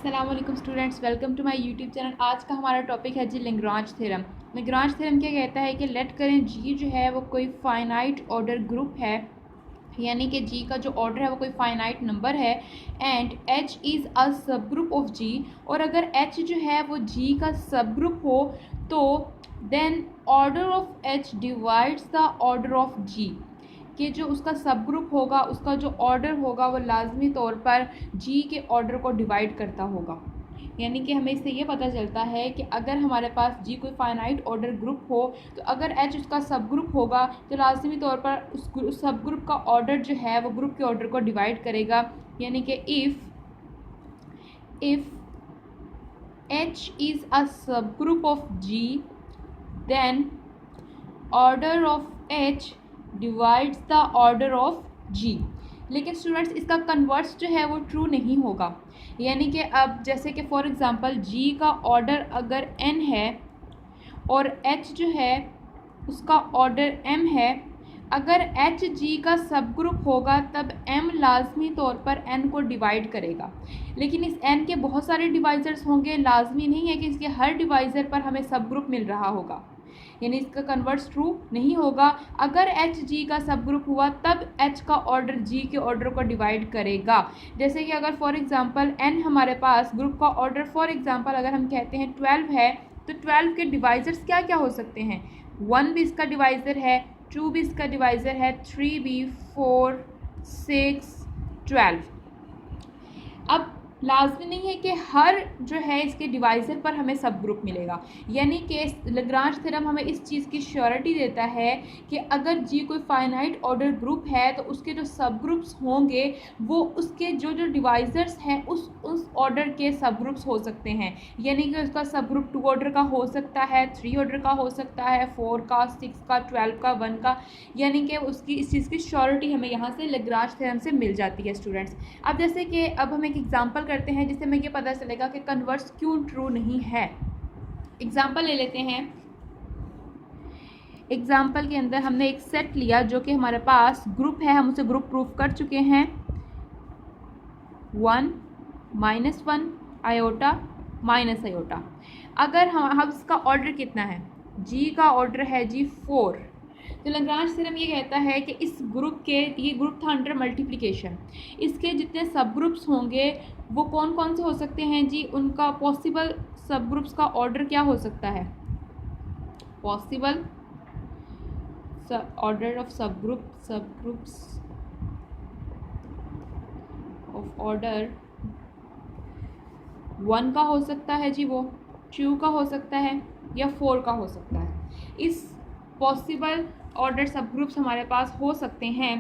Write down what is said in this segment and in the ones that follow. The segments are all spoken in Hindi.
अस्सलाम वालेकुम students, welcome to my YouTube channel. आज का हमारा टॉपिक है जी लेग्रांज थ्योरम। लेग्रांज थ्योरम क्या कहता है कि लेट करें जी जो है वो कोई फाइनाइट ऑर्डर ग्रुप है, यानी कि जी का जो ऑर्डर है वो कोई फाइनाइट नंबर है and H is a subgroup of जी। और अगर एच जो है वो जी का सब ग्रुप हो तो then order of H divides the order of G, कि जो उसका सब ग्रुप होगा उसका जो ऑर्डर होगा वो लाजमी तौर पर जी के ऑर्डर को डिवाइड करता होगा। यानी कि हमें इससे ये पता चलता है कि अगर हमारे पास जी कोई फाइनाइट ऑर्डर ग्रुप हो तो अगर एच उसका सब ग्रुप होगा तो लाजमी तौर पर उस सब ग्रुप का ऑर्डर जो है वो ग्रुप के ऑर्डर को डिवाइड करेगा। यानी कि if H is a subgroup of G then order of H divides the order of G. लेकिन स्टूडेंट्स इसका कन्वर्स जो है वो ट्रू नहीं होगा। यानी कि अब जैसे कि फॉर एग्ज़ाम्पल जी का ऑर्डर अगर n है और h जो है उसका ऑर्डर m है, अगर h जी का सब ग्रुप होगा तब m लाजमी तौर पर n को डिवाइड करेगा। लेकिन इस n के बहुत सारे डिवाइज़र्स होंगे, लाजमी नहीं है कि इसके हर डिवाइज़र पर हमें सब ग्रुप मिल रहा होगा, यानी इसका कन्वर्स ट्रू नहीं होगा। अगर एच जी का सब ग्रुप हुआ तब एच का ऑर्डर जी के ऑर्डर को डिवाइड करेगा। जैसे कि अगर फॉर एग्जांपल एन हमारे पास ग्रुप का ऑर्डर फॉर एग्जांपल अगर हम कहते हैं 12 है तो 12 के डिवाइजर्स क्या क्या हो सकते हैं। 1 भी इसका डिवाइज़र है, 2 भी इसका डिवाइज़र है, 3 भी, 4, 6, 12। अब लाजमी नहीं है कि हर जो है इसके डिवाइज़र पर हमें सब ग्रुप मिलेगा। यानी कि लेग्रांज थ्योरम हमें इस चीज़ की श्योरिटी देता है कि अगर जी कोई फाइनाइट ऑर्डर ग्रुप है तो उसके जो सब ग्रुप्स होंगे वो उसके जो जो डिवाइज़र्स हैं उस ऑर्डर के सब ग्रुप्स हो सकते हैं। यानी कि उसका सब ग्रुप 2 ऑर्डर का हो सकता है, 3 ऑर्डर का हो सकता है, 4 का, 6 का, 12 का, 1 का। यानी कि उसकी इस चीज़ की श्योरिटी हमें यहाँ से लेग्रांज थ्योरम से मिल जाती है स्टूडेंट्स। अब जैसे कि अब हम एक एग्जांपल करते हैं जिससे हमें ये पता चलेगा कि कन्वर्स क्यों ट्रू नहीं है। एग्जांपल ले लेते हैं। एग्जांपल के अंदर हमने एक सेट लिया जो कि हमारे पास ग्रुप है, हम उसे ग्रुप प्रूफ कर चुके हैं। 1 -1 आयोटा माइनस आयोटा। अगर हम इसका ऑर्डर कितना है, जी का ऑर्डर है जी 4, तो लेग्रांज थ्योरम ये कहता है कि इस ग्रुप के, ये ग्रुप था अंडर मल्टीप्लिकेशन, इसके जितने सब ग्रुप्स होंगे वो कौन कौन से हो सकते हैं जी, उनका पॉसिबल सब ग्रुप्स का ऑर्डर क्या हो सकता है। पॉसिबल ऑर्डर ऑफ सब ग्रुप्स ऑफ ऑर्डर 1 का हो सकता है जी, वो 2 का हो सकता है या 4 का हो सकता है। इस पॉसिबल ऑर्डर सब ग्रुप्स हमारे पास हो सकते हैं।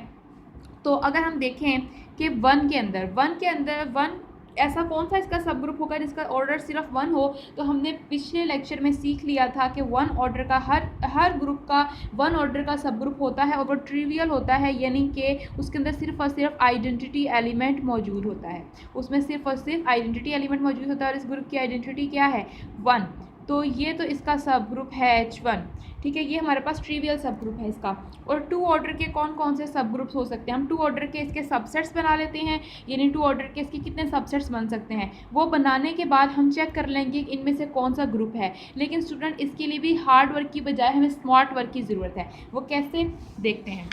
तो अगर हम देखें कि 1 के अंदर 1 ऐसा कौन सा इसका सब ग्रुप होगा जिसका ऑर्डर सिर्फ 1 हो, तो हमने पिछले लेक्चर में सीख लिया था कि 1 ऑर्डर का हर ग्रुप का 1 ऑर्डर का सब ग्रुप होता है और वो ट्रिवियल होता है, यानी कि उसके अंदर सिर्फ और सिर्फ आइडेंटिटी एलिमेंट मौजूद होता है, उसमें सिर्फ और सिर्फ आइडेंटिटी एलिमेंट मौजूद होता है और इस ग्रुप की आइडेंटिटी क्या है 1। तो ये तो इसका सब ग्रुप है H1, ठीक है, ये हमारे पास ट्रिवियल सब ग्रुप है इसका। और 2 ऑर्डर के कौन कौन से सब ग्रुप्स हो सकते हैं, हम 2 ऑर्डर के इसके सबसेट्स बना लेते हैं। यानी 2 ऑर्डर के इसके कितने सबसेट्स बन सकते हैं, वो बनाने के बाद हम चेक कर लेंगे कि इनमें से कौन सा ग्रुप है। लेकिन स्टूडेंट इसके लिए भी हार्ड वर्क की बजाय हमें स्मार्ट वर्क की ज़रूरत है। वो कैसे, देखते हैं।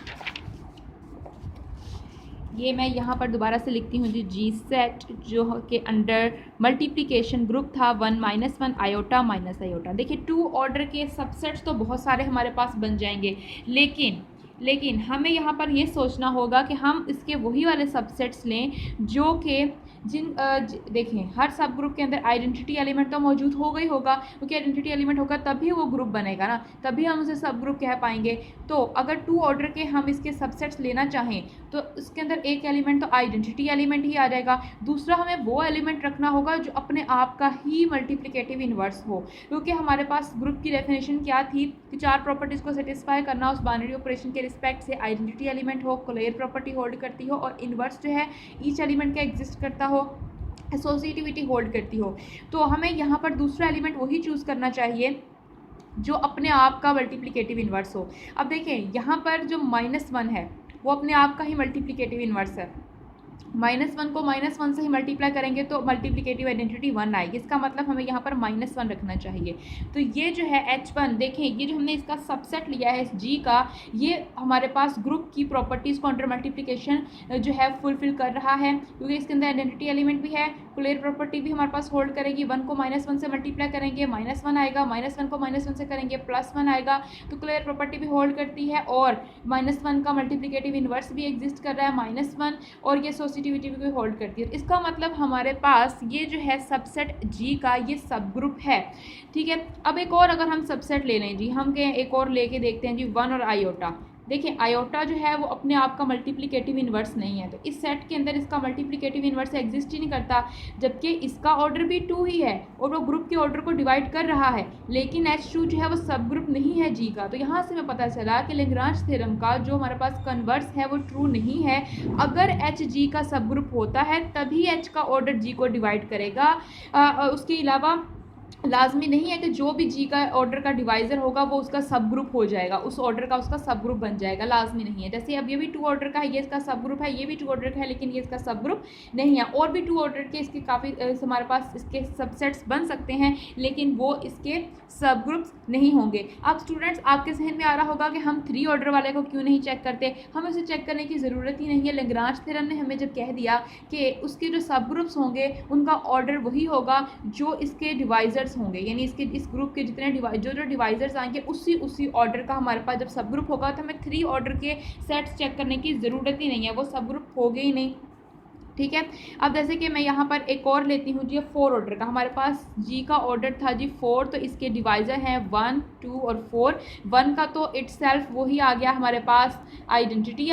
ये मैं यहाँ पर दोबारा से लिखती हूँ जी सेट जो के अंडर मल्टीप्लिकेशन ग्रुप था 1 -1 आयोटा माइनस आयोटा। देखिए 2 ऑर्डर के सबसेट्स तो बहुत सारे हमारे पास बन जाएंगे, लेकिन हमें यहाँ पर ये सोचना होगा कि हम इसके वही वाले सबसेट्स लें जो कि देखें हर सब ग्रुप के अंदर आइडेंटिटी एलिमेंट तो मौजूद होगा ही होगा, क्योंकि आइडेंटिटी एलिमेंट होगा तभी वो ग्रुप बनेगा ना, तभी हम उसे सब ग्रुप कह पाएंगे। तो अगर 2 ऑर्डर के हम इसके सबसेट्स लेना चाहें तो इसके अंदर एक एलिमेंट तो आइडेंटिटी एलिमेंट ही आ जाएगा, दूसरा हमें वो एलिमेंट रखना होगा जो अपने आप का ही मल्टीप्लिकेटिव इन्वर्स हो, क्योंकि हमारे पास ग्रुप की डेफिनेशन क्या थी कि 4 प्रॉपर्टीज़ को सेटिस्फाई करना, उस बाइनरी ऑपरेशन के रिस्पेक्ट से आइडेंटिटी एलिमेंट हो, क्लियर प्रॉपर्टी होल्ड करती हो और इन्वर्स जो है ईच एलिमेंट का एग्जिस्ट करता हो, एसोसिएटिविटी होल्ड करती हो। तो हमें यहाँ पर दूसरा एलिमेंट वही चूज़ करना चाहिए जो अपने आप का मल्टीप्लिकेटिव इन्वर्स हो। अब देखें यहाँ पर जो -1 है वो अपने आप का ही मल्टीप्लिकेटिव इन्वर्स है, -1 को -1 से ही मल्टीप्लाई करेंगे तो मल्टीप्लिकेटिव आइडेंटिटी 1 आएगी। इसका मतलब हमें यहाँ पर -1 रखना चाहिए। तो ये जो है H1, देखें ये जो हमने इसका सबसेट लिया है इस G का, ये हमारे पास ग्रुप की प्रॉपर्टीज़ को अंडर मल्टीप्लिकेशन जो है फुलफिल कर रहा है, क्योंकि इसके अंदर आइडेंटिटी एलिमेंट भी है, क्लियर प्रॉपर्टी भी हमारे पास होल्ड करेगी। 1 को -1 से मल्टीप्लाई करेंगे -1 आएगा, -1 को -1 से करेंगे +1 आएगा, तो क्लियर प्रॉपर्टी भी होल्ड करती है। और -1 का मल्टीप्लिकेटिव इन्वर्स भी एग्जिस्ट कर रहा है -1, और ये एसोसिएटिविटी भी होल्ड करती है। इसका मतलब हमारे पास ये जो है सबसेट G का ये सब ग्रुप है, ठीक है। अब एक और अगर हम सबसेट ले लें जी, हम कहें एक और लेके देखते हैं जी 1 और आयोटा। देखिए आयोटा जो है वो अपने आप का मल्टीप्लिकेटिव इन्वर्स नहीं है, तो इस सेट के अंदर इसका मल्टीप्लिकेटिव इन्वर्स एग्जिस्ट ही नहीं करता, जबकि इसका ऑर्डर भी 2 ही है और वो ग्रुप के ऑर्डर को डिवाइड कर रहा है, लेकिन H2 जो है वो सब ग्रुप नहीं है G का। तो यहाँ से हमें पता चला कि लैग्रांज थ्योरम का जो हमारे पास कन्वर्स है वो ट्रू नहीं है। अगर H G का सब ग्रुप होता है तभी H का ऑर्डर G को डिवाइड करेगा, उसके अलावा लाजमी नहीं है कि जो भी G का ऑर्डर का डिवाइज़र होगा वो उसका सब ग्रुप हो जाएगा, उस ऑर्डर का उसका सब ग्रुप बन जाएगा, लाजमी नहीं है। जैसे अब ये भी 2 ऑर्डर का है, ये इसका सब ग्रुप है, ये भी 2 ऑर्डर का है, लेकिन ये इसका सब ग्रुप नहीं है। और भी 2 ऑर्डर के इसके काफ़ी हमारे पास इसके सबसेट्स बन सकते हैं, लेकिन वो इसके सब ग्रुप्स नहीं होंगे। अब स्टूडेंट्स आपके जहन में आ रहा होगा कि हम 3 ऑर्डर वाले को क्यों नहीं चेक करते, हमें उसे चेक करने की ज़रूरत ही नहीं है। लैग्रांज थ्योरम ने हमें जब कह दिया कि उसके जो सब ग्रुप्स होंगे उनका ऑर्डर वही होगा जो इसके डिवाइज़र्स होंगे, यानी इसके इस ग्रुप के जितने जो डिवाइजर्स आएंगे उसी ऑर्डर का हमारे पास जब सब ग्रुप होगा तो हमें 3 ऑर्डर के सेट्स चेक करने की ज़रूरत ही नहीं है, वो सब ग्रुप होंगे ही नहीं, ठीक है। अब जैसे कि मैं यहाँ पर एक और लेती हूँ जी 4 ऑर्डर का, हमारे पास G का ऑर्डर था जी 4, तो इसके डिवाइज़र हैं 1, 2 और 4। 1 का तो इटसेल्फ वही आ गया हमारे पास आइडेंटिटी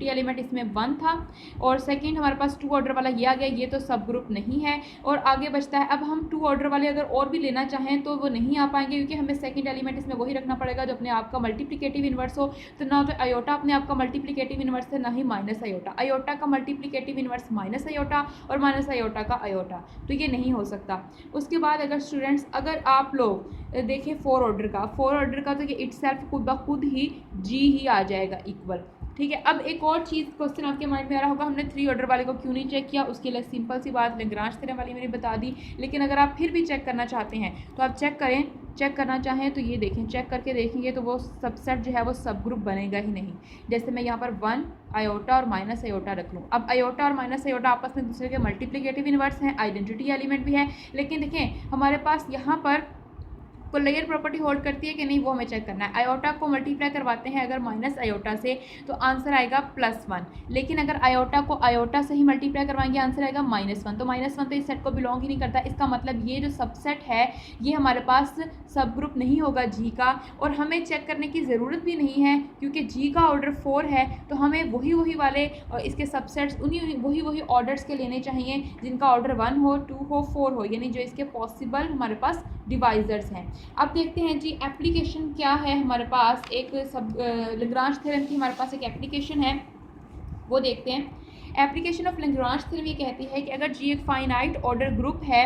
एलिमेंट इसमें 1 था, और सेकंड हमारे पास 2 ऑर्डर वाला ये आ गया, ये तो सब ग्रुप नहीं है। और आगे बचता है, अब हम 2 ऑर्डर वाले अगर और भी लेना चाहें तो वो नहीं आ पाएंगे, क्योंकि हमें सेकंड एलिमेंट इसमें वही रखना पड़ेगा जो अपने आप का मल्टीप्लिकेटिव इन्वर्स हो। तो ना तो आयोटा अपने आप का मल्टीप्लिकेटिव इन्वर्स है, ना ही माइनस आयोटा। आयोटा का मल्टीप्लिकेटिव इन्वर्स माइनस आयोटा और माइनस आयोटा का आयोटा, तो ये नहीं हो सकता। उसके बाद अगर स्टूडेंट्स अगर आप लोग देखें 4 ऑर्डर का तो ये इटसेल्फ खुद ब खुद ही G ही आ जाएगा इक्वल, ठीक है। अब एक और चीज़ क्वेश्चन आपके माइंड में आ रहा होगा, हमने 3 ऑर्डर वाले को क्यों नहीं चेक किया, उसके लिए सिंपल सी बात लैग्रांज थ्योरम वाली मैंने बता दी। लेकिन अगर आप फिर भी चेक करना चाहते हैं तो आप चेक करना चाहें तो ये देखें, चेक करके देखेंगे तो वो सबसेट जो है वो सब ग्रुप बनेगा ही नहीं। जैसे मैं यहाँ पर 1 आयोटा और माइनस आयोटा रख लूँ, अब आयोटा और माइनस आयोटा आपस में दूसरे के मल्टीप्लिकेटिव इन्वर्स हैं, आइडेंटिटी एलिमेंट भी है, लेकिन देखें हमारे पास यहाँ पर को लेयर प्रॉपर्टी होल्ड करती है कि नहीं, वो हमें चेक करना है। आयोटा को मल्टीप्लाई करवाते हैं अगर माइनस आयोटा से तो आंसर आएगा +1, लेकिन अगर आयोटा को आयोटा से ही मल्टीप्लाई करवाएंगे आंसर आएगा -1, तो -1 तो इस सेट को बिलोंग ही नहीं करता। इसका मतलब ये जो सबसेट है ये हमारे पास सब ग्रुप नहीं होगा G का, और हमें चेक करने की ज़रूरत भी नहीं है, क्योंकि G का ऑर्डर 4 है, तो हमें वही वाले इसके सबसेट्स वही ऑर्डर्स के लेने चाहिए जिनका ऑर्डर 1 हो, 2 हो, 4 हो, यानी जो इसके पॉसिबल हमारे पास डिवाइजर्स हैं। अब देखते हैं जी एप्लीकेशन क्या है हमारे पास, एक लैग्रांज थ्योरम की हमारे पास एक एप्लीकेशन है, वो देखते हैं। एप्लीकेशन ऑफ लैग्रांज थ्योरम ये कहती है कि अगर G एक फाइनाइट ऑर्डर ग्रुप है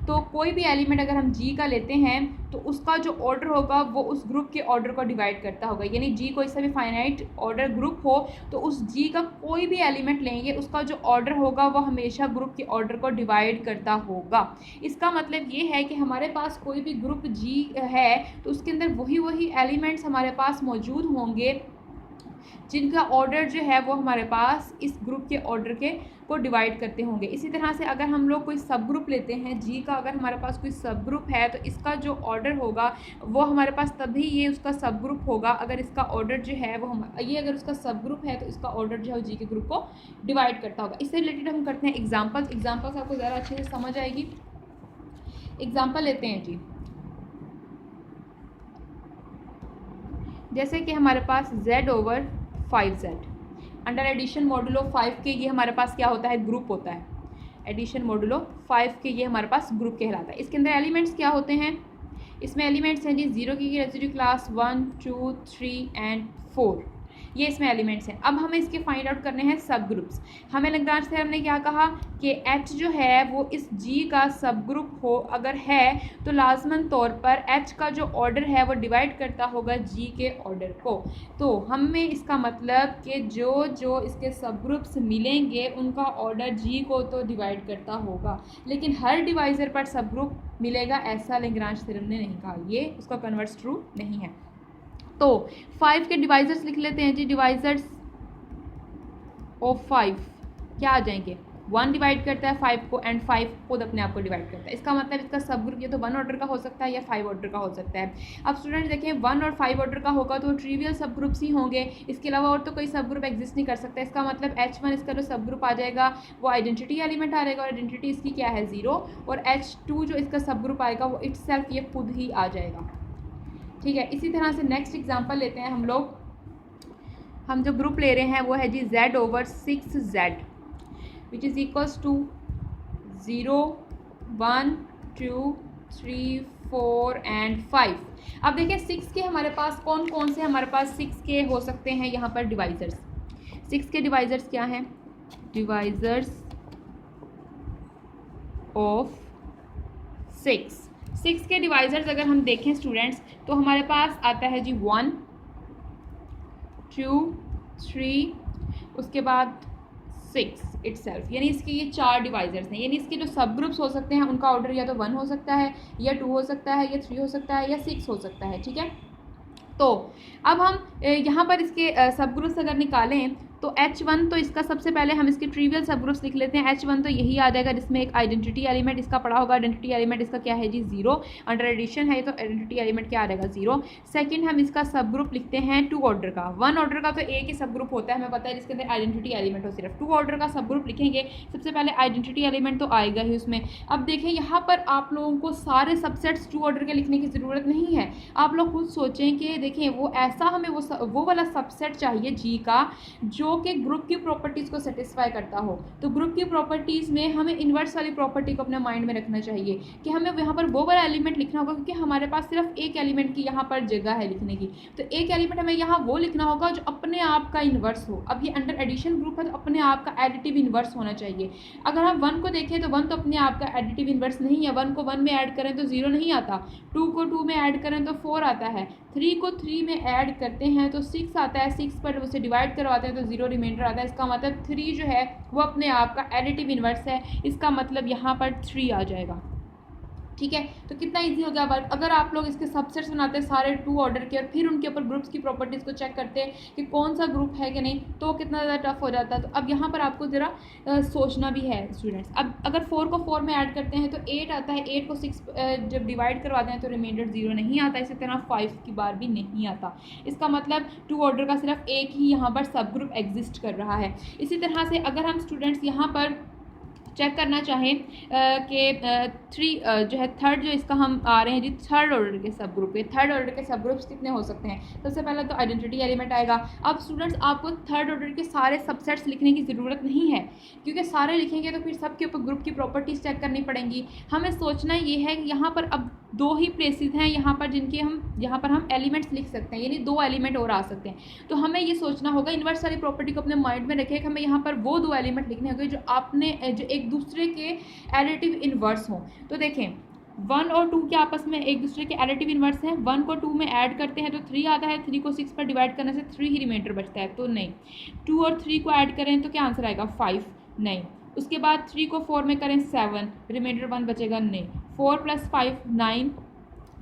तो कोई भी एलिमेंट अगर हम G का लेते हैं तो उसका जो ऑर्डर होगा वो उस ग्रुप के ऑर्डर को डिवाइड करता होगा, यानी G कोई सा भी फाइनाइट ऑर्डर ग्रुप हो तो उस G का कोई भी एलिमेंट लेंगे उसका जो ऑर्डर होगा वो हमेशा ग्रुप के ऑर्डर को डिवाइड करता होगा। इसका मतलब ये है कि हमारे पास कोई भी ग्रुप G है तो उसके अंदर वही एलिमेंट्स हमारे पास मौजूद होंगे जिनका ऑर्डर जो है वो हमारे पास इस ग्रुप के ऑर्डर के को डिवाइड करते होंगे। इसी तरह से अगर हम लोग कोई सब ग्रुप लेते हैं G का, अगर हमारे पास कोई सब ग्रुप है तो इसका जो ऑर्डर होगा वो हमारे पास तभी ये उसका सब ग्रुप होगा अगर इसका ऑर्डर जो है वो ये अगर उसका सब ग्रुप है तो इसका ऑर्डर जो है G के ग्रुप को डिवाइड करता होगा। इससे रिलेटेड हम करते हैं एग्जाम्पल्स आपको ज़्यादा अच्छे से समझ आएगी। एग्जाम्पल लेते हैं जी, जैसे कि हमारे पास Z/5Z अंडर एडिशन मॉडुलो 5 के ये हमारे पास क्या होता है, ग्रुप होता है। एडिशन मॉडुलो 5 के ये हमारे पास ग्रुप कहलाता है। इसके अंदर एलिमेंट्स क्या होते हैं, इसमें एलिमेंट्स हैं जी 0 की रेसिड्यू क्लास 1, 2, 3 एंड 4। ये इसमें एलिमेंट्स हैं। अब हमें इसके फाइंड आउट करने हैं सब ग्रुप्स। हमें लैग्रांज थ्योरम ने क्या कहा कि H जो है वो इस G का सब ग्रुप हो अगर है तो लाजमन तौर पर H का जो ऑर्डर है वो डिवाइड करता होगा G के ऑर्डर को। तो हमें इसका मतलब कि जो जो इसके सब ग्रुप्स मिलेंगे उनका ऑर्डर G को तो डिवाइड करता होगा, लेकिन हर डिवाइज़र पर सब ग्रुप मिलेगा ऐसा लैग्रांज थ्योरम ने नहीं कहा, ये उसका कन्वर्स ट्रू नहीं है। तो 5 के डिवाइजर्स लिख लेते हैं जी। डिवाइजर्स ऑफ 5 क्या आ जाएंगे, 1 डिवाइड करता है 5 को एंड 5 खुद अपने आप को डिवाइड करता है। इसका मतलब इसका सब ग्रुप ये तो 1 ऑर्डर का हो सकता है या 5 ऑर्डर का हो सकता है। अब स्टूडेंट देखें 1 और 5 ऑर्डर का होगा तो ट्रिवियल सब ग्रुप्स ही होंगे, इसके अलावा और तो कोई सब ग्रुप एग्जिस्ट नहीं कर सकता। इसका मतलब H1 इसका जो सब ग्रुप आ जाएगा वो आइडेंटिटी एलिमेंट आ जाएगा और आइडेंटिटी इसकी क्या है 0, और H2 जो इसका सब ग्रुप आएगा वो इटसेल्फ ये खुद ही आ जाएगा। ठीक है, इसी तरह से नेक्स्ट एग्जांपल लेते हैं हम लोग। हम जो ग्रुप ले रहे हैं वो है G Z/6Z which is equals to 0, 1, 2, 3, 4 and 5। अब देखिए 6 के हमारे पास कौन कौन से हमारे पास 6 के हो सकते हैं यहाँ पर डिवाइजर्स। 6 के डिवाइजर्स क्या हैं, डिवाइजर्स ऑफ 6 के डिवाइजर्स अगर हम देखें स्टूडेंट्स तो हमारे पास आता है जी 1, 2, 3, उसके बाद 6 इटसेल्फ, यानी इसके ये 4 डिवाइजर्स हैं। यानी इसके जो सब ग्रुप्स हो सकते हैं उनका ऑर्डर या तो 1 हो सकता है या 2 हो सकता है या 3 हो सकता है या 6 हो सकता है। ठीक है, तो अब हम यहाँ पर इसके सब ग्रुप्स अगर निकालें तो H1 तो इसका सबसे पहले हम इसके ट्रिवियल सब ग्रुप्स लिख लेते हैं। H1 तो यही आ जाएगा जिसमें एक आइडेंटिटी एलिमेंट इसका पड़ा होगा। आइडेंटिटी एलिमेंट इसका क्या है जी 0, अंडर एडिशन है तो आइडेंटिटी एलिमेंट क्या आ जाएगा 0। सेकंड हम इसका सब ग्रुप लिखते हैं 2 ऑर्डर का। 1 ऑर्डर का तो एक ही सब ग्रुप होता है, हमें पता है, जिसके अंदर आइडेंटिटी एलिमेंट हो। सिर्फ 2 ऑर्डर का सब ग्रुप लिखेंगे, सबसे पहले आइडेंटिटी एलिमेंट तो आएगा ही उसमें। अब देखें यहाँ पर आप लोगों को सारे सबसेट्स 2 ऑर्डर के लिखने की ज़रूरत नहीं है। आप लोग खुद सोचें कि देखें वो ऐसा हमें वो वाला सबसेट चाहिए G का जो कि ग्रुप की प्रॉपर्टीज़ को सेटिस्फाई करता हो। तो ग्रुप की प्रॉपर्टीज़ में हमें इन्वर्स वाली प्रॉपर्टी को अपने माइंड में रखना चाहिए कि हमें यहाँ पर वो वाला एलिमेंट लिखना होगा, क्योंकि हमारे पास सिर्फ एक एलिमेंट की यहाँ पर जगह है लिखने की। तो एक एलिमेंट हमें यहाँ वो लिखना होगा जो अपने आप का इन्वर्स हो। अब ये अंडर एडिशन ग्रुप है तो अपने आप का एडिटिव इन्वर्स होना चाहिए। अगर हम 1 को देखें तो 1 तो अपने आप का एडिटिव इन्वर्स नहीं है। 1 को 1 में ऐड करें तो 0 नहीं आता, 2 को 2 में ऐड करें तो 4 आता है, 3 को 3 में ऐड करते हैं तो 6 आता है, 6 पर उसे डिवाइड करवाते हैं तो 0 रिमाइंडर आता है। इसका मतलब 3 जो है वो अपने आप का एडिटिव इन्वर्स है। इसका मतलब यहाँ पर 3 आ जाएगा। ठीक है, तो कितना इजी हो गया वर्क। अगर आप लोग इसके सबसेट्स बनाते हैं सारे 2 ऑर्डर के और फिर उनके ऊपर ग्रुप्स की प्रॉपर्टीज़ को चेक करते हैं कि कौन सा ग्रुप है कि नहीं, तो कितना ज़्यादा टफ हो जाता है। तो अब यहाँ पर आपको ज़रा सोचना भी है स्टूडेंट्स। अब अगर 4 को 4 में ऐड करते हैं तो 8 आता है, 8 को 6 जब डिवाइड करवाते हैं तो रिमाइंडर 0 नहीं आता। इसी तरह 5 की बार भी नहीं आता। इसका मतलब 2 ऑर्डर का सिर्फ एक ही यहाँ पर सब ग्रुप एग्जिस्ट कर रहा है। इसी तरह से अगर हम स्टूडेंट्स यहाँ पर चेक करना चाहें कि 3 जो है थर्ड जो इसका हम आ रहे हैं जी थर्ड ऑर्डर के सब ग्रुप के, थर्ड ऑर्डर के सब ग्रुप्स कितने हो सकते हैं। सबसे पहले तो आइडेंटिटी एलिमेंट आएगा। अब स्टूडेंट्स आपको थर्ड ऑर्डर के सारे सबसेट्स लिखने की ज़रूरत नहीं है, क्योंकि सारे लिखेंगे तो फिर सबके ऊपर ग्रुप की प्रॉपर्टीज़ चेक करनी पड़ेंगी। हमें सोचना ये है कि यहाँ पर अब 2 ही प्लेसेस हैं यहाँ पर जिनके यहाँ पर हम एलिमेंट्स लिख सकते हैं, यानी 2 एलिमेंट और आ सकते हैं। तो हमें ये सोचना होगा, इन्वर्स वाली प्रॉपर्टी को अपने माइंड में रखें कि हमें यहाँ पर वो 2 एलिमेंट लिखने होंगे जो एक दूसरे के एडिटिव इन्वर्स हों। तो देखें 1 और 2 के आपस में एक दूसरे के एडिटिव इन्वर्स हैं। 1 को 2 में ऐड करते हैं तो 3 आता है, 3 को 6 पर डिवाइड करने से 3 ही रिमाइंडर बचता है, तो नहीं। 2 और 3 को ऐड करें तो क्या आंसर आएगा 5, नहीं। उसके बाद 3 को 4 में करें 7, रिमाइंडर 1 बचेगा, नहीं। 4 + 5 9,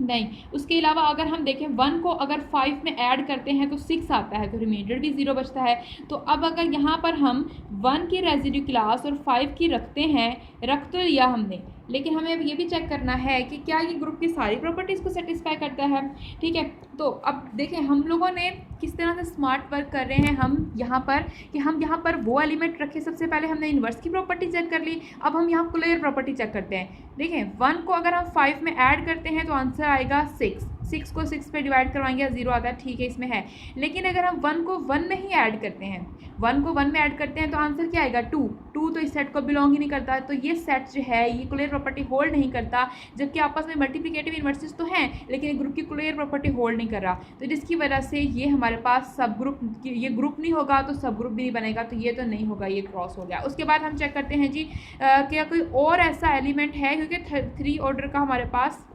नहीं। उसके अलावा अगर हम देखें 1 को अगर 5 में ऐड करते हैं तो 6 आता है, तो रिमाइंडर भी 0 बचता है। तो अब अगर यहाँ पर हम 1 की रेजिड्यू क्लास और 5 की रखते हैं, रख तो लिया हमने, लेकिन हमें अब ये भी चेक करना है कि क्या ये ग्रुप की सारी प्रॉपर्टीज़ को सेटिस्फाई करता है। ठीक है, तो अब देखें हम लोगों ने किस तरह से स्मार्ट वर्क कर रहे हैं हम यहाँ पर, कि हम यहाँ पर वो एलिमेंट रखे। सबसे पहले हमने इन्वर्स की प्रॉपर्टी चेक कर ली, अब हम यहाँ क्लियर प्रॉपर्टी चेक करते हैं। देखें 1 को अगर हम 5 में ऐड करते हैं तो आंसर आएगा 6, 6 को 6 पे डिवाइड करवाएंगे 0 आता है, ठीक है इसमें है। लेकिन अगर हम 1 को 1 में ही ऐड करते हैं, 1 को 1 में ऐड करते हैं तो आंसर क्या आएगा 2। 2 तो इस सेट को बिलोंग ही नहीं करता, तो ये सेट जो है ये क्लियर प्रॉपर्टी होल्ड नहीं करता, जबकि आपस में मल्टीप्लिकेटिव इन्वर्सेस तो हैं लेकिन ग्रुप की क्लियर प्रॉपर्टी होल्ड नहीं कर रहा, तो जिसकी वजह से ये हमारे पास सब ग्रुप, ये ग्रुप नहीं होगा तो सब ग्रुप भी नहीं बनेगा, तो ये तो नहीं होगा, ये क्रॉस हो गया। उसके बाद हम चेक करते हैं जी क्या कोई और ऐसा एलिमेंट है, क्योंकि 3 ऑर्डर का हमारे पास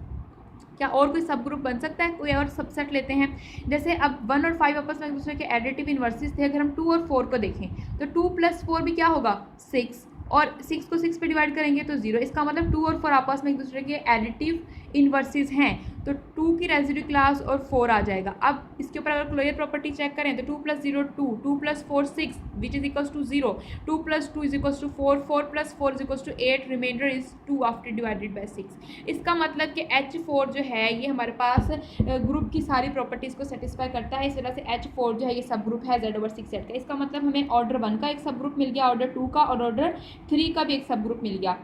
क्या और कोई सब ग्रुप बन सकता है, कोई और सबसेट लेते हैं। जैसे अब 1 और 5 आपस में एक दूसरे के एडिटिव इन्वर्सेस थे, अगर हम 2 और 4 को देखें तो 2 + 4 भी क्या होगा 6, और 6 को 6 पे डिवाइड करेंगे तो 0, इसका मतलब 2 और 4 आपस में एक दूसरे के एडिटिव इन्वर्सेस हैं, तो 2 की रेसिड्यू क्लास और 4 आ जाएगा। अब इसके ऊपर अगर क्लोजर प्रॉपर्टी चेक करें तो 2 + 0 2, 2 + 4 6 which is equals to 0, 2 + 2 is equals to 4, 4 + 4 is equals to 8, remainder is 2 after divided by 6। इसका मतलब कि H4 जो है ये हमारे पास ग्रुप की सारी प्रॉपर्टीज़ को सेटिस्फाई करता है, इस वजह से H4 जो है ये सब ग्रुप है Z/6 सेट का। इसका मतलब हमें ऑर्डर 1 का एक सब ग्रुप मिल गया, ऑर्डर 2 का और ऑर्डर 3 का भी एक सब ग्रुप मिल गया।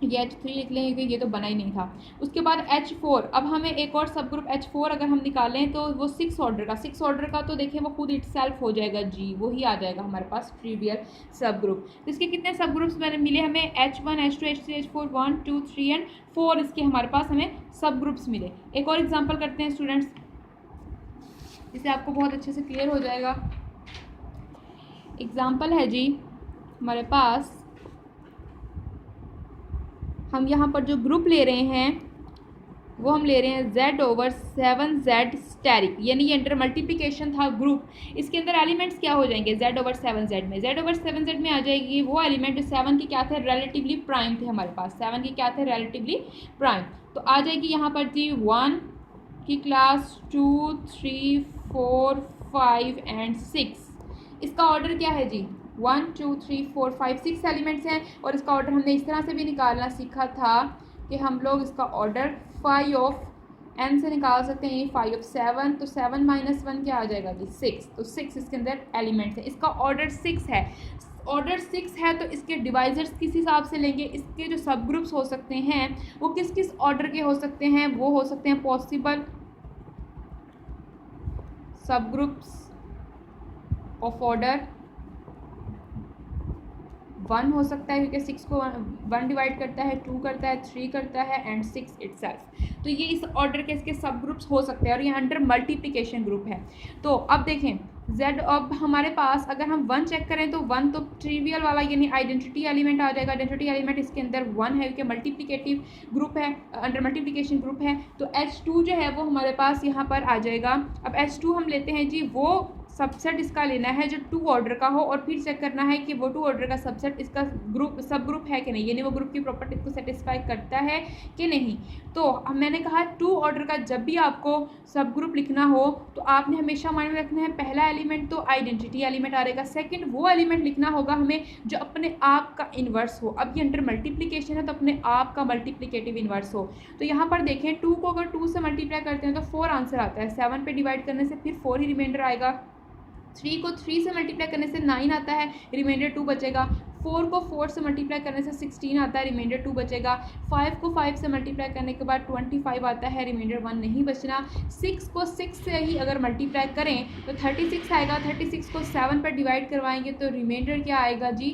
ये H3 लिख लेंगे क्योंकि ये तो बना ही नहीं था। उसके बाद H4, अब हमें एक और सब ग्रुप H4 अगर हम निकालें तो वो 6 ऑर्डर का तो देखिए वो खुद इटसेल्फ हो जाएगा जी, वो ही आ जाएगा हमारे पास ट्रिवियल सब ग्रुप। तो इसके कितने सब ग्रुप्स मिले हमें, H1 H2 H3 H4 1 2 3 and 4 इसके हमारे पास हमें सब ग्रुप्स मिले। एक और एग्जाम्पल करते हैं स्टूडेंट्स, जिससे आपको बहुत अच्छे से क्लियर हो जाएगा। एग्जाम्पल है जी हमारे पास, हम यहाँ पर जो ग्रुप ले रहे हैं वो हम ले रहे हैं Z/7Z स्टेरिक, यानी ये अंडर मल्टीप्लिकेशन था ग्रुप, इसके अंदर एलिमेंट्स क्या हो जाएंगे Z/7Z में, Z/7Z में आ जाएगी वो एलिमेंट जो 7 के क्या थे रेलेटिवली प्राइम थे, हमारे पास 7 के क्या थे रेलेटिवली प्राइम, तो आ जाएगी यहाँ पर जी 1 की क्लास 2 3 4 5 एंड 6। इसका ऑर्डर क्या है जी 1 2 3 4 5 6 एलिमेंट्स हैं, और इसका ऑर्डर हमने इस तरह से भी निकालना सीखा था कि हम लोग इसका ऑर्डर 5 ऑफ n से निकाल सकते हैं, 5 ऑफ 7, तो 7 - 1 क्या आ जाएगा जी 6, तो 6 इसके अंदर एलिमेंट्स हैं। इसका ऑर्डर 6 है, ऑर्डर 6 है तो इसके डिवाइजर्स किस हिसाब से लेंगे, इसके जो सब ग्रुप्स हो सकते हैं वो किस किस ऑर्डर के हो सकते हैं, वो हो सकते हैं पॉसिबल सब ग्रुप्स ऑफ ऑर्डर 1 हो सकता है, क्योंकि 6 को 1 डिवाइड करता है, 2 करता है, 3 करता है एंड 6 इटसेल्फ, तो ये इस ऑर्डर के इसके सब ग्रुप्स हो सकते हैं, और ये अंडर मल्टीप्लिकेशन ग्रुप है। तो अब देखें Z, अब हमारे पास अगर हम 1 चेक करें तो 1 तो ट्रिवियल वाला यानी आइडेंटिटी एलिमेंट आ जाएगा, आइडेंटिटी एलिमेंट इसके अंदर 1 है क्योंकि मल्टीप्लिकेटिव ग्रुप है, अंडर मल्टीप्लिकेशन ग्रुप है, तो H2 जो है वो हमारे पास यहाँ पर आ जाएगा। अब H2 हम लेते हैं जी, वो सबसेट इसका लेना है जो 2 ऑर्डर का हो, और फिर चेक करना है कि वो 2 ऑर्डर का सबसेट इसका ग्रुप सब ग्रुप है कि नहीं, यानी वो ग्रुप की प्रॉपर्टी को सेटिस्फाई करता है कि नहीं। तो मैंने कहा 2 ऑर्डर का जब भी आपको सब ग्रुप लिखना हो तो आपने हमेशा माइंड में रखना है पहला एलिमेंट तो आइडेंटिटी एलिमेंट आ रहेगा, सेकंड वो एलिमेंट लिखना होगा हमें जो अपने आप का इन्वर्स हो। अब ये अंडर मल्टीप्लिकेशन है तो अपने आप का मल्टीप्लिकेटिव इन्वर्स हो। तो यहाँ पर देखें 2 को अगर 2 से मल्टीप्लाई करते हैं तो 4 आंसर आता है, 7 पे डिवाइड करने से फिर 4 ही रिमाइंडर आएगा, 3 को 3 से मल्टीप्लाई करने से 9 आता है, रिमाइंडर 2 बचेगा, 4 को 4 से मल्टीप्लाई करने से 16 आता है, रिमाइंडर 2 बचेगा, 5 को 5 से मल्टीप्लाई करने के बाद 25 आता है, रिमाइंडर 1 नहीं बचना, 6 को 6 से ही अगर मल्टीप्लाई करें तो 36 आएगा, 36 को 7 पर डिवाइड करवाएंगे तो रिमाइंडर क्या आएगा जी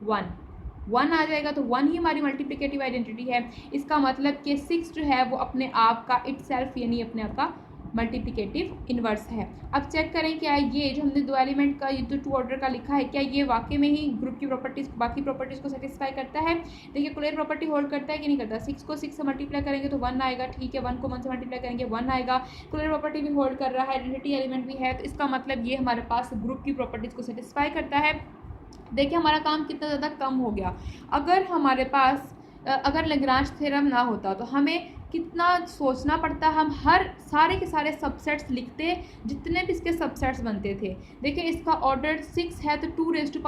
1 आ जाएगा, तो 1 ही हमारी मल्टीप्लिकेटिव आइडेंटिटी है। इसका मतलब कि 6 जो है वो अपने आप का इटसेल्फ यानी अपने आप का मल्टीप्लिकेटिव इन्वर्स है। अब चेक करें क्या ये जो हमने 2 एलिमेंट का ये जो 2 ऑर्डर का लिखा है क्या ये वाकई में ही ग्रुप की प्रॉपर्टीज बाकी प्रॉपर्टीज़ को सेटिस्फाई करता है। देखिए क्लियर प्रॉपर्टी होल्ड करता है कि नहीं करता, 6 को 6 से मल्टीप्लाई करेंगे तो 1 आएगा, ठीक है, 1 को 1 से मल्टीप्लाई करेंगे 1 आएगा, क्लियर प्रॉपर्टी भी होल्ड कर रहा है, आइडेंटिटी एलिमेंट भी है, तो इसका मतलब ये हमारे पास ग्रुप की प्रॉपर्टीज़ को सेटिस्फाई करता है। देखिए हमारा काम कितना ज़्यादा कम हो गया। अगर हमारे पास अगर लैग्रांज थ्योरम ना होता तो हमें कितना सोचना पड़ता, हम हर सारे के सारे सबसेट्स लिखते जितने भी इसके सबसेट्स बनते थे। देखिए इसका ऑर्डर 6 है तो 2⁻6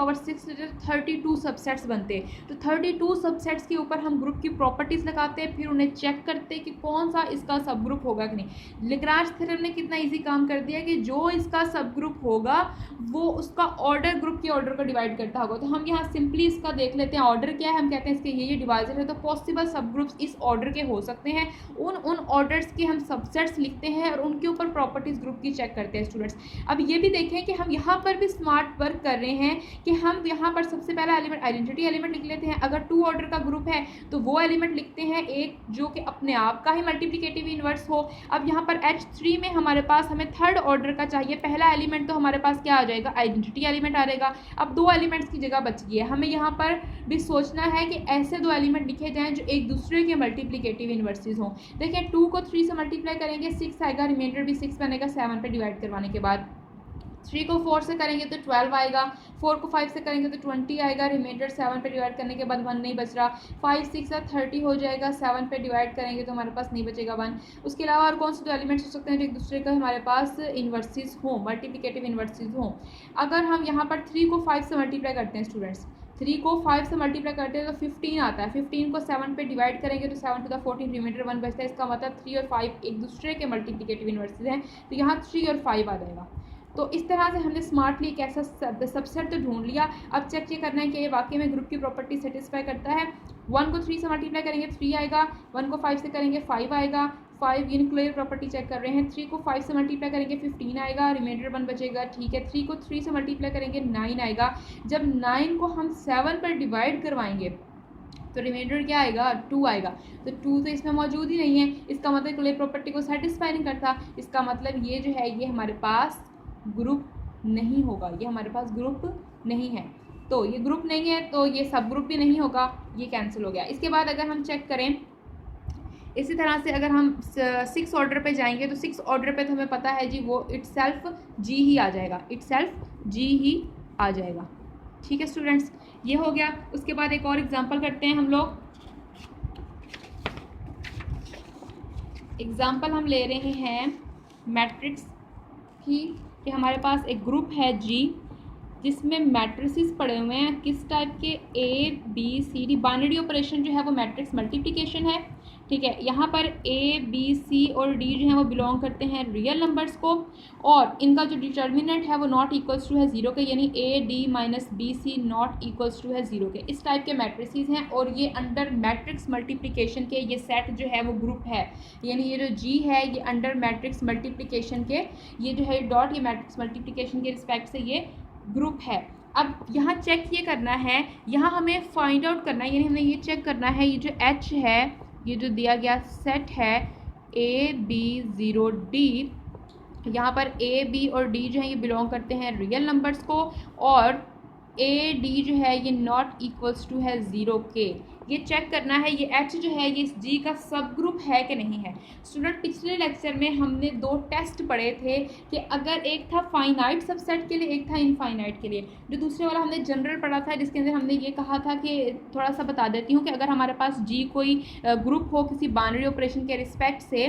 32 सबसेट्स बनते, तो 32 सबसेट्स के ऊपर हम ग्रुप की प्रॉपर्टीज़ लगाते फिर उन्हें चेक करते कि कौन सा इसका सब ग्रुप होगा कि नहीं। लैग्रांज थ्योरम ने कितना ईजी काम कर दिया कि जो इसका सब ग्रुप होगा वो उसका ऑर्डर ग्रुप के ऑर्डर को डिवाइड करता होगा। तो हम यहाँ सिंपली इसका देख लेते हैं ऑर्डर क्या है, हम कहते हैं इसके ये डिवाइजर है, तो पॉसिबल सब ग्रुप्स इस ऑर्डर के हो सकते हैं, उन ऑर्डर्स के हम सबसेट्स लिखते हैं और उनके ऊपर प्रॉपर्टीज़ ग्रुप की चेक करते हैं स्टूडेंट्स। अब ये भी देखें कि हम यहाँ पर भी स्मार्ट वर्क कर रहे हैं कि हम यहाँ पर सबसे पहला एलिमेंट आइडेंटिटी एलिमेंट लिख लेते हैं। अगर 2 ऑर्डर का ग्रुप है तो वो एलिमेंट लिखते हैं एक जो कि अपने आप का ही मल्टीप्लिकेटिव इनवर्स हो। अब यहाँ पर H3 में हमारे पास हमें 3rd ऑर्डर का चाहिए। पहला एलिमेंट तो हमारे पास क्या आ जाएगा, आइडेंटिटी एलिमेंट आ जाएगा। अब 2 एलिमेंट्स की जगह बच गई है। हमें यहाँ पर भी सोचना है कि ऐसे 2 एलिमेंट लिखे जाएं जो एक दूसरे के मल्टीप्लिकेटिव इनवर्सेस हों। देखिए 2 को 3 से मल्टीप्लाई करेंगे 6 आएगा, रिमाइंडर भी 6 बनेगा 7 पे डिवाइड करवाने के बाद। 3 को 4 से करेंगे तो 12 आएगा, 4 को 5 से करेंगे तो 20 आएगा, रिमाइंडर 7 पे डिवाइड करने के बाद 1 नहीं बच रहा। 5 6 30 हो जाएगा, 7 पे डिवाइड करेंगे तो हमारे पास नहीं बचेगा 1। उसके अलावा और कौन से 2 एलिमेंट्स हो सकते हैं जो एक दूसरे का हमारे पास इन्वर्सेस हों, मल्टीप्लिकेटिव इन्वर्सेस हों। अगर हम यहाँ पर 3 को 5 से मल्टीप्लाई करते हैं स्टूडेंट्स, 3 को 5 से मल्टीप्लाई करते हैं तो 15 आता है। 15 को 7 पे डिवाइड करेंगे तो 7 टू द 14 रिमाइंडर 1 बचता है। इसका मतलब 3 और 5 एक दूसरे के मल्टीप्लिकेटिव इनवर्सेस हैं, तो यहाँ 3 और 5 आ जाएगा। तो इस तरह से हमने स्मार्टली एक ऐसा सबसेट तो ढूंढ लिया। अब चेक ये करना है कि ये वाकई में ग्रुप की प्रॉपर्टी सेटिस्फाई करता है। 1 को 3 से मल्टीप्लाई करेंगे 3 आएगा, 1 को 5 से करेंगे 5 आएगा, 5 यूनिक्लियर प्रॉपर्टी चेक कर रहे हैं। 3 को 5 से मल्टीप्लाई करेंगे 15 आएगा, रिमाइंडर 1 बचेगा, ठीक है। 3 को 3 से मल्टीप्लाई करेंगे 9 आएगा। जब 9 को हम 7 पर डिवाइड करवाएंगे तो रिमाइंडर क्या आएगा, 2 आएगा। तो 2 तो इसमें मौजूद ही नहीं है, इसका मतलब क्लियर प्रॉपर्टी को सेटिस्फाई नहीं करता। इसका मतलब ये जो है ये हमारे पास ग्रुप नहीं होगा, ये हमारे पास ग्रुप नहीं है। तो ये ग्रुप नहीं है तो ये सब ग्रुप भी नहीं होगा, ये कैंसिल हो गया। इसके बाद अगर हम चेक करें इसी तरह से अगर हम 6 ऑर्डर पे जाएंगे तो 6 ऑर्डर पे तो हमें पता है जी वो इटसेल्फ जी ही आ जाएगा, इटसेल्फ जी ही आ जाएगा। ठीक है स्टूडेंट्स, ये हो गया। उसके बाद एक और एग्जांपल करते हैं हम लोग। एग्जांपल हम ले रहे हैं मैट्रिक्स की कि हमारे पास एक ग्रुप है जी जिसमें मैट्रिसेस पड़े हुए हैं किस टाइप के, A B C D। Binary operation जो है वो मैट्रिक्स मल्टीप्लिकेशन है, ठीक है। यहाँ पर A B C और D जो है वो बिलोंग करते हैं रियल नंबर्स को और इनका जो डिटर्मिनेंट है वो नॉट इक्वल्स टू है 0 के, यानी A D minus B C not equals to है 0 के। इस टाइप के मैट्रिसेस हैं और ये अंडर मैट्रिक्स मल्टीप्लिकेशन के ये सेट जो है वो ग्रुप है, यानी ये जो G है ये अंडर मैट्रिक्स मल्टीप्लिकेशन के, ये जो है डॉट ये मैट्रिक्स मल्टीप्लिकेशन के रिस्पेक्ट से ये ग्रुप है। अब यहाँ चेक ये करना है, यहाँ हमें फाइंड आउट करना है, यानी हमें ये चेक करना है ये जो H है, ये जो दिया गया सेट है A B 0 D, यहाँ पर A B और D जो है ये बिलोंग करते हैं रियल नंबर्स को और A D जो है ये नॉट इक्वल्स टू है 0 के। ये चेक करना है ये H जो है ये इस G का सब ग्रुप है कि नहीं है। स्टूडेंट पिछले लेक्चर में हमने 2 टेस्ट पढ़े थे कि अगर एक था फाइनाइट सबसेट के लिए, एक था इनफाइनाइट के लिए। जो दूसरे वाला हमने जनरल पढ़ा था जिसके अंदर हमने ये कहा था कि थोड़ा सा बता देती हूँ कि अगर हमारे पास G कोई ग्रुप हो किसी बाइनरी ऑपरेशन के रिस्पेक्ट से,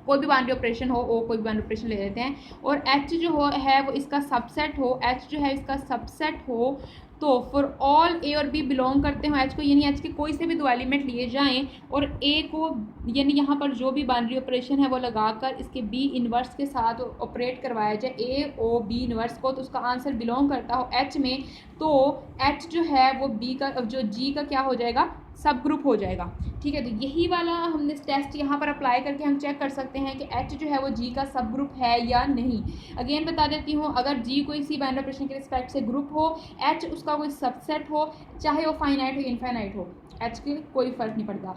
कोई भी बाइनरी ऑपरेशन हो, ओ कोई भी बाइनरी ऑपरेशन ले लेते हैं, और H जो हो है वो इसका सबसेट हो, H जो है इसका सबसेट हो, तो फॉर ऑल A और B बिलोंग करते हो H को, यानी H के कोई से भी 2 एलिमेंट लिए जाएं और A को यानी यहाँ पर जो भी बाइनरी ऑपरेशन है वो लगाकर इसके B इन्वर्स के साथ ऑपरेट करवाया जाए A O B इन्वर्स को, तो उसका आंसर बिलोंग करता हो H में, तो H जो है वो B का जो G का क्या हो जाएगा, सब ग्रुप हो जाएगा। ठीक है, तो यही वाला हमने टेस्ट यहाँ पर अप्लाई करके हम चेक कर सकते हैं कि H जो है वो G का सब ग्रुप है या नहीं। अगेन बता देती हूँ, अगर G कोई सी बाइनरी ऑपरेशन के रिस्पेक्ट से ग्रुप हो, H उसका कोई सबसेट हो, चाहे वो फाइनाइट हो इनफाइनाइट हो, H के कोई फ़र्क नहीं पड़ता।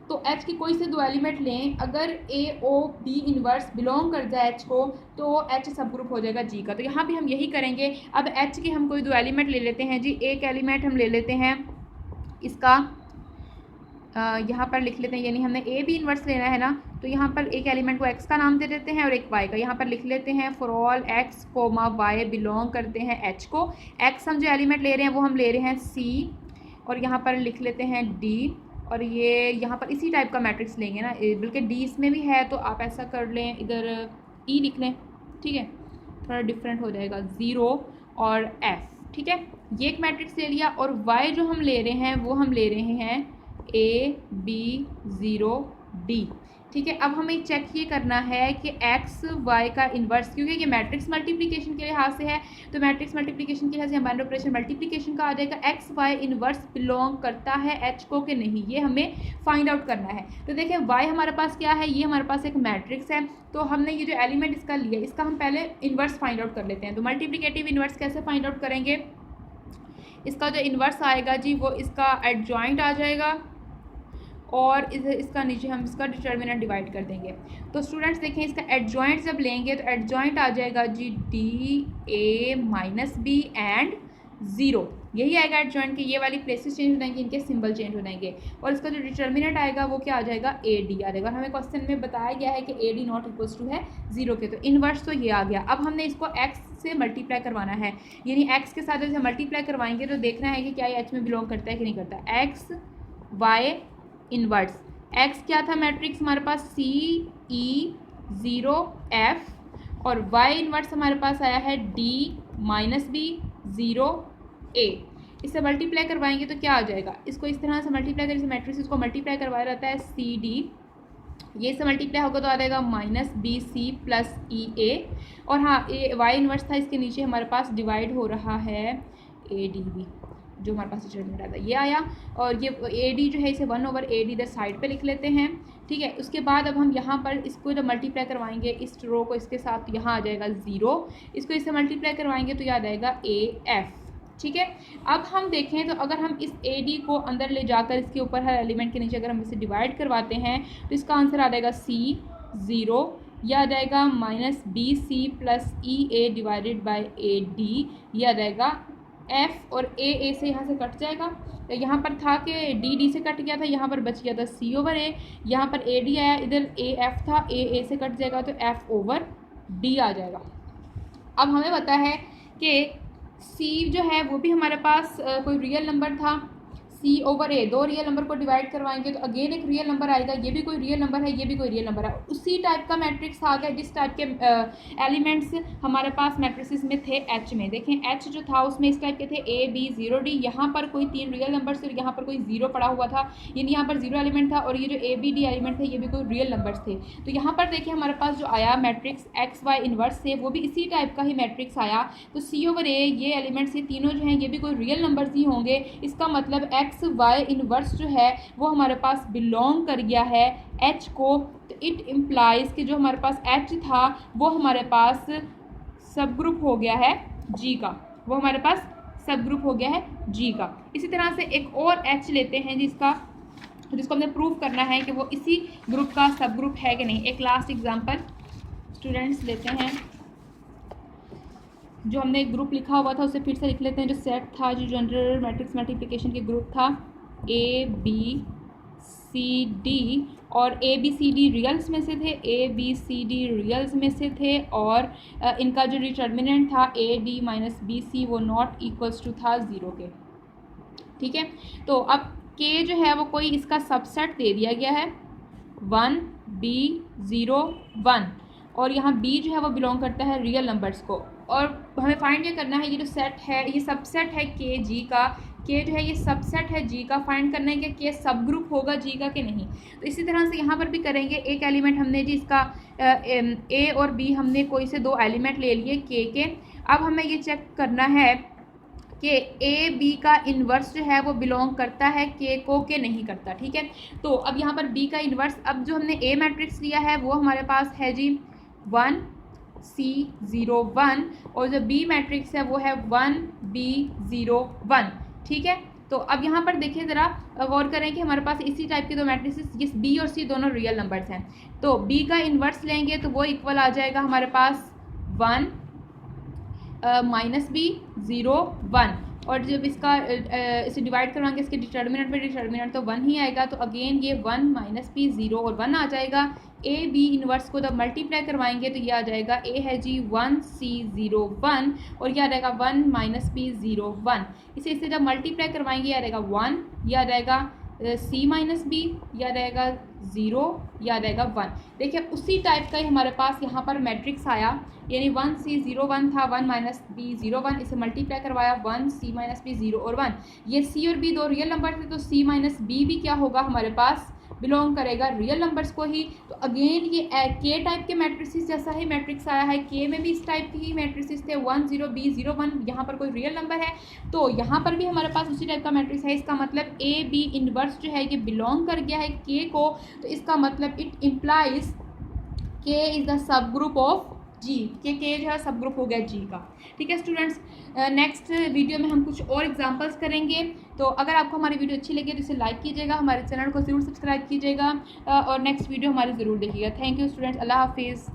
तो H के कोई से 2 एलिमेंट लें, अगर A O B inverse belong कर जाए H को, तो H सब ग्रुप हो जाएगा G का। तो यहाँ भी हम यही करेंगे। अब H के हम कोई 2 एलिमेंट ले लेते हैं जी। एक एलिमेंट हम ले लेते हैं इसका यहाँ पर लिख लेते हैं, यानी हमने A B इन्वर्स लेना है ना, तो यहाँ पर एक एलिमेंट को X का नाम दे देते हैं और एक Y का। यहाँ पर लिख लेते हैं for all X, Y belong करते हैं H को। X हम जो एलिमेंट ले रहे हैं वो हम ले रहे हैं C और यहाँ पर लिख लेते हैं D, और ये यहाँ पर इसी टाइप का मैट्रिक्स लेंगे ना, बल्कि D इसमें भी है तो आप ऐसा कर लें, इधर E लिख लें, ठीक है, थोड़ा डिफरेंट हो जाएगा, 0 और F। ठीक है, ये एक मैट्रिक्स ले लिया और Y जो हम ले रहे हैं वो हम ले रहे हैं A B 0 डी। ठीक है, अब हमें चेक ये करना है कि एक्स वाई का इन्वर्स, क्योंकि ये मैट्रिक्स मल्टीप्लिकेशन के लिहाज से है, तो मैट्रिक्स मल्टीप्लिकेशन के लिहाज से हमारा ऑपरेशन मल्टीप्लिकेशन का आ जाएगा। एक्स वाई इन्वर्स बिलोंग करता है एच को कि नहीं, ये हमें फाइंड आउट करना है। तो देखें वाई हमारे पास क्या है, ये हमारे पास एक मैट्रिक्स है, तो हमने ये जो एलिमेंट इसका लिया, इसका हम पहले इन्वर्स फाइंड आउट कर लेते हैं। तो मल्टीप्लिकेटिव इन्वर्स कैसे फाइंड आउट करेंगे, इसका जो इन्वर्स आएगा जी वो इसका एडजॉइंट आ जाएगा और इसका नीचे हम इसका डिटर्मिनेंट डिवाइड कर देंगे। तो स्टूडेंट्स देखें, इसका एडजॉइंट जब लेंगे तो एडजॉइंट आ जाएगा जी D A minus B and zero, यही आएगा एडजॉइंट के। ये वाली प्लेसेस चेंज हो जाएंगे, इनके सिंबल चेंज हो जाएंगे, और इसका जो डिटर्मिनेंट आएगा वो क्या आ जाएगा, ए डी आ जाएगा। और हमें क्वेश्चन में बताया गया है कि A D not equals to है ज़ीरो के, तो इनवर्स तो ये आ गया। अब हमने इसको एक्स से मल्टीप्लाई करवाना है, यानी एक्स के साथ जैसे मल्टीप्लाई करवाएंगे तो देखना है कि क्या ये एच में बिलोंग करता है कि नहीं करता। एक्स वाई इन्वर्स, एक्स क्या था मैट्रिक्स हमारे पास सी ई ज़ीरो एफ, और वाई इन्वर्स हमारे पास आया है डी माइनस बी ज़ीरो ए। इससे मल्टीप्लाई करवाएंगे तो क्या आ जाएगा, इसको इस तरह से मल्टीप्लाई करें, मैट्रिक्स इसको मल्टीप्लाई करवाया रहता है सी डी, ये से मल्टीप्लाई होगा तो आ जाएगा minus B C plus E ए, और हाँ ए वाई इन्वर्स था, इसके नीचे हमारे पास डिवाइड हो रहा है ए डी बी, जो हमारे पास डिटर्मिनेंट आता है ये आया। और ये ए डी जो है इसे 1/AD इधर साइड पे लिख लेते हैं। ठीक है, उसके बाद अब हम यहाँ पर इसको जब मल्टीप्लाई करवाएंगे इस रो को इसके साथ, तो यहाँ आ जाएगा ज़ीरो, इसको इससे मल्टीप्लाई करवाएंगे तो याद आएगा ए एफ। ठीक है, अब हम देखें तो अगर हम इस ए डी को अंदर ले जाकर इसके ऊपर हर एलिमेंट के नीचे अगर हम इसे डिवाइड करवाते हैं तो इसका आंसर आ जाएगा सी ज़ीरो, यह आ जाएगा minus B C plus E A divided by A D, यह आ जाएगा एफ, और ए से यहाँ से कट जाएगा, तो यहाँ पर था कि डी से कट गया था, यहाँ पर बच गया था सी ओवर ए, यहाँ पर ए डी आया, इधर ए एफ था, ए से कट जाएगा तो एफ ओवर डी आ जाएगा। अब हमें पता है कि सी जो है वो भी हमारे पास कोई रियल नंबर था, सी ओवर ए, दो रियल नंबर को डिवाइड करवाएंगे तो अगेन एक रियल नंबर आएगा, ये भी कोई रियल नंबर है, ये भी कोई रियल नंबर है। उसी टाइप का मैट्रिक्स आ गया जिस टाइप के एलिमेंट्स हमारे पास मैट्रिक्स में थे एच में। देखें एच जो था उसमें इस टाइप के थे ए बी ज़ीरो डी, यहाँ पर कोई तीन रियल नंबर्स थे, यहाँ पर कोई ज़ीरो पड़ा हुआ था, यानी यहाँ पर ज़ीरो एलिमेंट था, और ये जो ए बी डी एलिमेंट थे ये भी कोई रियल नंबर्स थे। तो यहाँ पर देखिए हमारे पास जो आया मैट्रिक्स एक्स वाई इन्वर्स से, वो भी इसी टाइप का ही मैट्रिक्स आया। तो सी ओवर ए ये एलिमेंट्स ये तीनों जो हैं ये भी कोई रियल नंबर्स ही होंगे, इसका मतलब एक्स वाई इन्वर्स जो है वो हमारे पास बिलोंग कर गया है एच को। तो इट इम्प्लाइज कि जो हमारे पास एच था वो हमारे पास सब ग्रुप हो गया है जी का, वो हमारे पास सब ग्रुप हो गया है जी का। इसी तरह से एक और एच लेते हैं जिसको हमने प्रूव करना है कि वो इसी ग्रुप का सब ग्रुप है कि नहीं। एक लास्ट एग्जांपल स्टूडेंट्स लेते हैं, जो हमने एक ग्रुप लिखा हुआ था उसे फिर से लिख लेते हैं। जो सेट था, जो जनरल मैट्रिक्स मल्टीप्लिकेशन के ग्रुप था ए बी सी डी, और ए बी सी डी रियल्स में से थे, ए बी सी डी रियल्स में से थे, और इनका जो डिटर्मिनेंट था A D minus B C वो नॉट इक्वल्स टू था ज़ीरो के। ठीक है, तो अब के जो है वो कोई इसका सबसेट दे दिया गया है 1 बी 0 1, और यहाँ बी जो है वो बिलोंग करता है रियल नंबर्स को, और हमें फाइंड ये करना है ये जो सेट है ये सबसेट है के जी का, के जो है ये सबसेट है जी का, फाइंड करना है कि के सब ग्रुप होगा जी का कि नहीं। तो इसी तरह से यहाँ पर भी करेंगे, एक एलिमेंट हमने जी इसका ए और बी हमने कोई से दो एलिमेंट ले लिए के। अब हमें ये चेक करना है कि ए बी का इन्वर्स जो है वो बिलोंग करता है के को के नहीं करता। ठीक है, तो अब यहाँ पर बी का इन्वर्स, अब जो हमने ए मैट्रिक्स लिया है वो हमारे पास है जी 1 C 0 1, और जो बी मैट्रिक्स है वो है 1 B 0 1। ठीक है, तो अब यहाँ पर देखिए ज़रा गौर करें कि हमारे पास इसी टाइप के दो मैट्रिक्स, जिस बी और सी दोनों रियल नंबर्स हैं, तो बी का इन्वर्स लेंगे तो वो इक्वल आ जाएगा हमारे पास 1 माइनस बी 0 1, और जब इसका इसे डिवाइड करवाएंगे इसके डिटर्मिनेंट तो 1 ही आएगा, तो अगेन ये 1 माइनस बी 0 और 1 आ जाएगा। ए बी इन्वर्स को जब मल्टीप्लाई करवाएंगे तो ये आ जाएगा ए है जी 1 C 0 1, और ये आ जाएगा 1 माइनस बी 0 1, इसे जब मल्टीप्लाई करवाएंगे ये आ जाएगा 1, ये आ जाएगा C माइनस बी, यह आ जाएगा 0, यह आ जाएगा 1। देखिए उसी टाइप का ही हमारे पास यहाँ पर मैट्रिक्स आया, यानी 1 C 0 1 था, 1 माइनस बी 0 1, इसे मल्टीप्लाई करवाया 1 C माइनस बी 0 और 1। ये C और B दो रियल नंबर थे, तो C माइनस बी भी क्या होगा हमारे पास बिलोंग करेगा रियल नंबर्स को ही। तो अगेन ये के टाइप के मैट्रिसेस जैसा ही मैट्रिक्स आया है, के में भी इस टाइप के ही मैट्रिसेस थे 1 0 B 0 1, यहाँ पर कोई रियल नंबर है तो यहाँ पर भी हमारे पास उसी टाइप का मैट्रिक्स है। इसका मतलब ए बी इनवर्स जो है ये बिलोंग कर गया है के को, तो इसका मतलब it implies K is the subgroup of G, K जो है सब ग्रुप हो गया जी का। ठीक है स्टूडेंट्स, नेक्स्ट वीडियो में हम कुछ और एग्जांपल्स करेंगे। तो अगर आपको हमारी वीडियो अच्छी लगे तो इसे लाइक कीजिएगा, हमारे चैनल को ज़रूर सब्सक्राइब कीजिएगा और नेक्स्ट वीडियो हमारी ज़रूर देखिएगा। थैंक यू स्टूडेंट्स, अल्लाह हाफिज़।